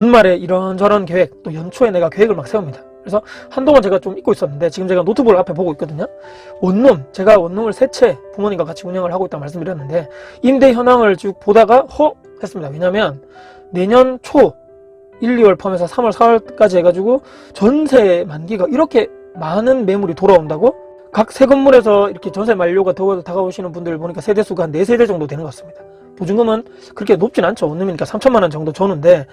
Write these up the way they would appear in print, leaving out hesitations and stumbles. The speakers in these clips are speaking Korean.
연말에 이런저런 계획, 또 연초에 내가 계획을 막 세웁니다. 그래서 한동안 제가 좀 잊고 있었는데 지금 제가 노트북을 앞에 보고 있거든요. 제가 원룸을 3채 부모님과 같이 운영을 하고 있다고 말씀드렸는데 임대 현황을 쭉 보다가 했습니다. 왜냐면 내년 초 1, 2월 포함해서 3월, 4월까지 해가지고 전세 만기가 이렇게 많은 매물이 돌아온다고? 각 세 건물에서 이렇게 전세 만료가 다가오시는 분들 보니까 세대수가 한 4세대 정도 되는 것 같습니다. 보증금은 그렇게 높진 않죠. 원룸이니까 3천만 원 정도 줬는데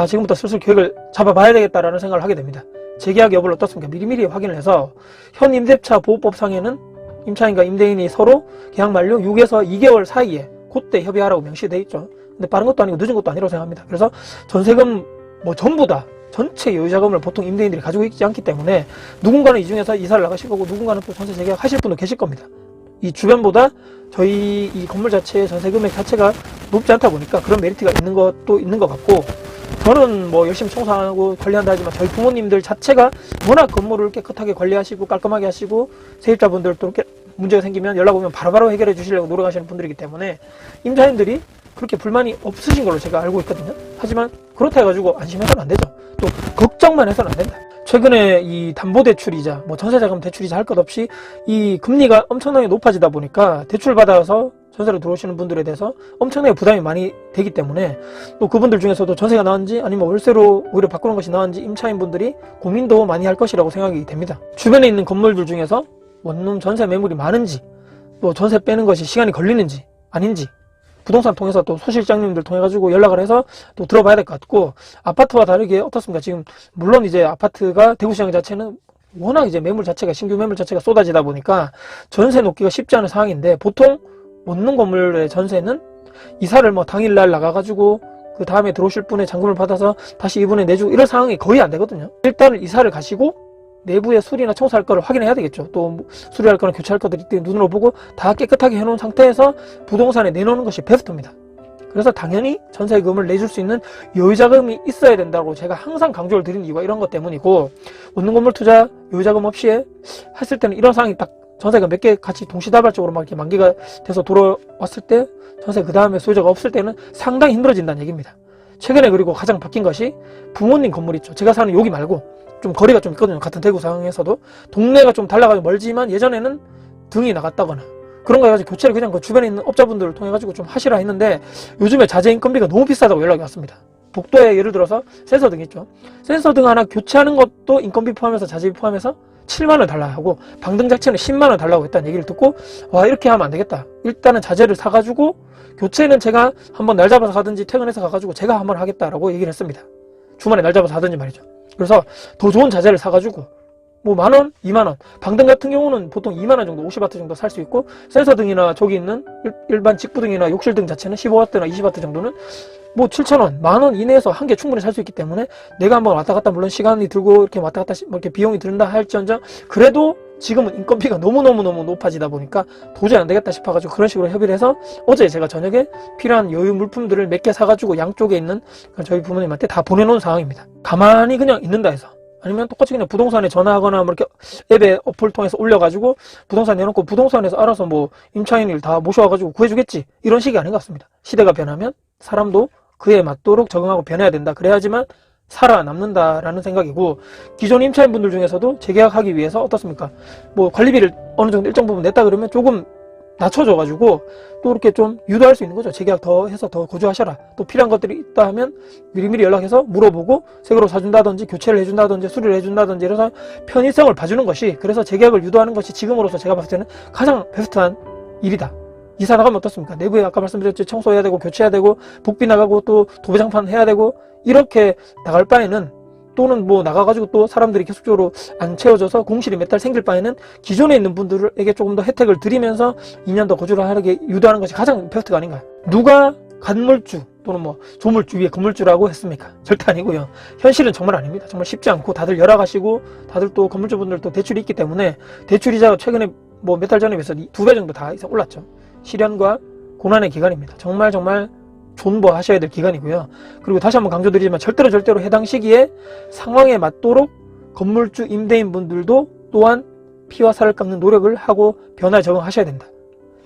지금부터 슬슬 계획을 잡아봐야 되겠다라는 생각을 하게 됩니다. 재계약 여부를 어떻습니까? 미리미리 확인을 해서 현 임대차 보호법상에는 임차인과 임대인이 서로 계약 만료 6에서 2개월 사이에 그때 협의하라고 명시되어 있죠. 근데 빠른 것도 아니고 늦은 것도 아니라고 생각합니다. 그래서 전세금 전부 다 전체 여유자금을 보통 임대인들이 가지고 있지 않기 때문에 누군가는 이 중에서 이사를 나가실 거고 누군가는 또 전세 재계약 하실 분도 계실 겁니다. 이 주변보다 저희 이 건물 자체의 전세 금액 자체가 높지 않다 보니까 그런 메리트가 있는 것도 있는 것 같고, 저는 열심히 청소하고 관리한다 하지만 저희 부모님들 자체가 워낙 건물을 깨끗하게 관리하시고 깔끔하게 하시고 세입자분들도 이렇게 문제가 생기면 연락 오면 바로바로 해결해 주시려고 노력하시는 분들이기 때문에 임차인들이 그렇게 불만이 없으신 걸로 제가 알고 있거든요. 하지만 그렇다 해가지고 안심해서는 안 되죠. 또 걱정만 해서는 안 된다. 최근에 이 담보대출이자 전세자금 대출이자 할 것 없이 이 금리가 엄청나게 높아지다 보니까 대출 받아서 전세로 들어오시는 분들에 대해서 엄청나게 부담이 많이 되기 때문에 또 그분들 중에서도 전세가 나은지 아니면 월세로 오히려 바꾸는 것이 나은지 임차인분들이 고민도 많이 할 것이라고 생각이 됩니다. 주변에 있는 건물들 중에서 원룸 전세 매물이 많은지, 또 전세 빼는 것이 시간이 걸리는지 아닌지 부동산 통해서 또 소실장님들 통해가지고 연락을 해서 또 들어봐야 될 것 같고, 아파트와 다르게 어떻습니까? 지금 물론 이제 아파트가 대구시장 자체는 워낙 이제 매물 자체가 신규 매물 자체가 쏟아지다 보니까 전세 놓기가 쉽지 않은 상황인데, 보통 원룸 건물의 전세는 이사를 당일날 나가가지고 그 다음에 들어오실 분의 잔금을 받아서 다시 이분에 내주고 이런 상황이 거의 안 되거든요. 일단은 이사를 가시고 내부에 수리나 청소할 거를 확인해야 되겠죠. 또 수리할 거나 교체할 것들이 눈으로 보고 다 깨끗하게 해놓은 상태에서 부동산에 내놓는 것이 베스트입니다. 그래서 당연히 전세금을 내줄 수 있는 여유자금이 있어야 된다고 제가 항상 강조를 드린 이유가 이런 것 때문이고, 원룸 건물 투자 여유자금 없이 했을 때는 이런 상황이 딱 전세가 몇 개 같이 동시다발적으로 막 이렇게 만기가 돼서 돌아왔을 때 전세 그 다음에 소유자가 없을 때는 상당히 힘들어진다는 얘기입니다. 최근에 그리고 가장 바뀐 것이 부모님 건물 있죠. 제가 사는 여기 말고 좀 거리가 좀 있거든요. 같은 대구 상황에서도 동네가 좀 달라가지고 멀지만 예전에는 등이 나갔다거나 그런 거 해가지고 교체를 그냥 그 주변에 있는 업자분들을 통해 가지고 좀 하시라 했는데, 요즘에 자재 인건비가 너무 비싸다고 연락이 왔습니다. 복도에 예를 들어서 센서등 있죠. 센서등 하나 교체하는 것도 인건비 포함해서 자재비 포함해서 7만원 달라 하고 방등 자체는 10만원 달라고 했다는 얘기를 듣고, 이렇게 하면 안 되겠다. 일단은 자재를 사가지고 교체는 제가 한번 날 잡아서 가든지 퇴근해서 가가지고 제가 한번 하겠다라고 얘기를 했습니다. 주말에 날 잡아서 하든지 말이죠. 그래서 더 좋은 자재를 사가지고 만원, 2만원, 방등 같은 경우는 보통 2만원 정도 50W 정도 살 수 있고, 센서등이나 저기 있는 일반 직부등이나 욕실등 자체는 15W나 20W 정도는 7,000원, 만원 이내에서 한 개 충분히 살 수 있기 때문에 내가 한번 왔다 갔다, 물론 시간이 들고 이렇게 왔다 갔다 이렇게 비용이 든다 할지언정 그래도 지금은 인건비가 너무너무 높아지다 보니까 도저히 안 되겠다 싶어가지고 그런 식으로 협의를 해서 어제 제가 저녁에 필요한 여유 물품들을 몇 개 사가지고 양쪽에 있는 저희 부모님한테 다 보내놓은 상황입니다. 가만히 그냥 있는다 해서, 아니면 똑같이 그냥 부동산에 전화하거나 이렇게 앱에 어플 통해서 올려가지고 부동산 내놓고 부동산에서 알아서 임차인을 다 모셔와가지고 구해주겠지, 이런 식이 아닌 것 같습니다. 시대가 변하면 사람도 그에 맞도록 적응하고 변해야 된다. 그래야지만 살아남는다라는 생각이고, 기존 임차인분들 중에서도 재계약하기 위해서 어떻습니까? 관리비를 어느 정도 일정 부분 냈다 그러면 조금 낮춰줘가지고 또 이렇게 좀 유도할 수 있는 거죠. 재계약 더 해서 더 거주하셔라. 또 필요한 것들이 있다 하면 미리미리 연락해서 물어보고 새거로 사준다든지 교체를 해준다든지 수리를 해준다든지 이래서 편의성을 봐주는 것이, 그래서 재계약을 유도하는 것이 지금으로서 제가 봤을 때는 가장 베스트한 일이다. 이사 나가면 어떻습니까? 내부에 아까 말씀드렸죠. 청소해야 되고 교체해야 되고 복비 나가고 또 도배장판 해야 되고 이렇게 나갈 바에는, 또는 나가가지고 또 사람들이 계속적으로 안 채워져서 공실이 몇 달 생길 바에는 기존에 있는 분들에게 조금 더 혜택을 드리면서 2년 더 거주를 하게 유도하는 것이 가장 베스트가 아닌가. 누가 간물주 또는 조물주 위에 건물주라고 했습니까? 절대 아니고요. 현실은 정말 아닙니다. 정말 쉽지 않고 다들 열악하시고 다들 또 건물주분들도 대출이 있기 때문에 대출이자가 최근에 몇 달 전에 비해서 2배 정도 다 이상 올랐죠. 시련과 고난의 기간입니다. 정말 존버하셔야 될 기간이고요. 그리고 다시 한번 강조드리지만 절대로 해당 시기에 상황에 맞도록 건물주 임대인 분들도 또한 피와 살을 깎는 노력을 하고 변화에 적응하셔야 된다.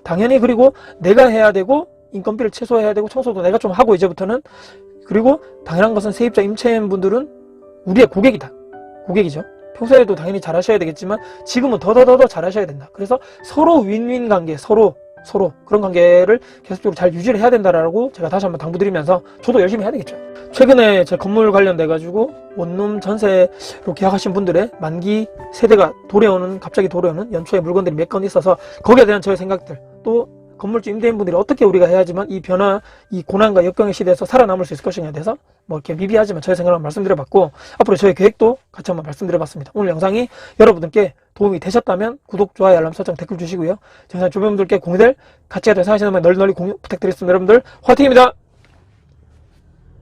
당연히. 그리고 내가 해야 되고 인건비를 최소화해야 되고 청소도 내가 좀 하고 이제부터는 그리고 당연한 것은 세입자 임차인분들은 우리의 고객이다. 고객이죠. 평소에도 당연히 잘하셔야 되겠지만 지금은 더 잘하셔야 된다. 그래서 서로 윈윈 관계, 서로 그런 관계를 계속적으로 잘 유지를 해야 된다라고 제가 다시 한번 당부드리면서 저도 열심히 해야 되겠죠. 최근에 제 건물 관련돼 가지고 원룸 전세로 계약하신 분들의 만기 세대가 갑자기 도래오는 연초에 물건들이 몇 건 있어서 거기에 대한 저의 생각들, 또 건물주 임대인분들이 어떻게 우리가 해야지만 이 변화, 이 고난과 역경의 시대에서 살아남을 수 있을 것이냐에 대해서 뭐 이렇게 미비하지만 저의 생각을 말씀드려봤고, 앞으로 저의 계획도 같이 한번 말씀드려봤습니다. 오늘 영상이 여러분들께 도움이 되셨다면 구독, 좋아요, 알람 설정, 댓글 주시고요. 영상 주변분들께 공유될 가치가 되어 생각하시는 분들 널리 공유 부탁드리겠습니다. 여러분들 화이팅입니다.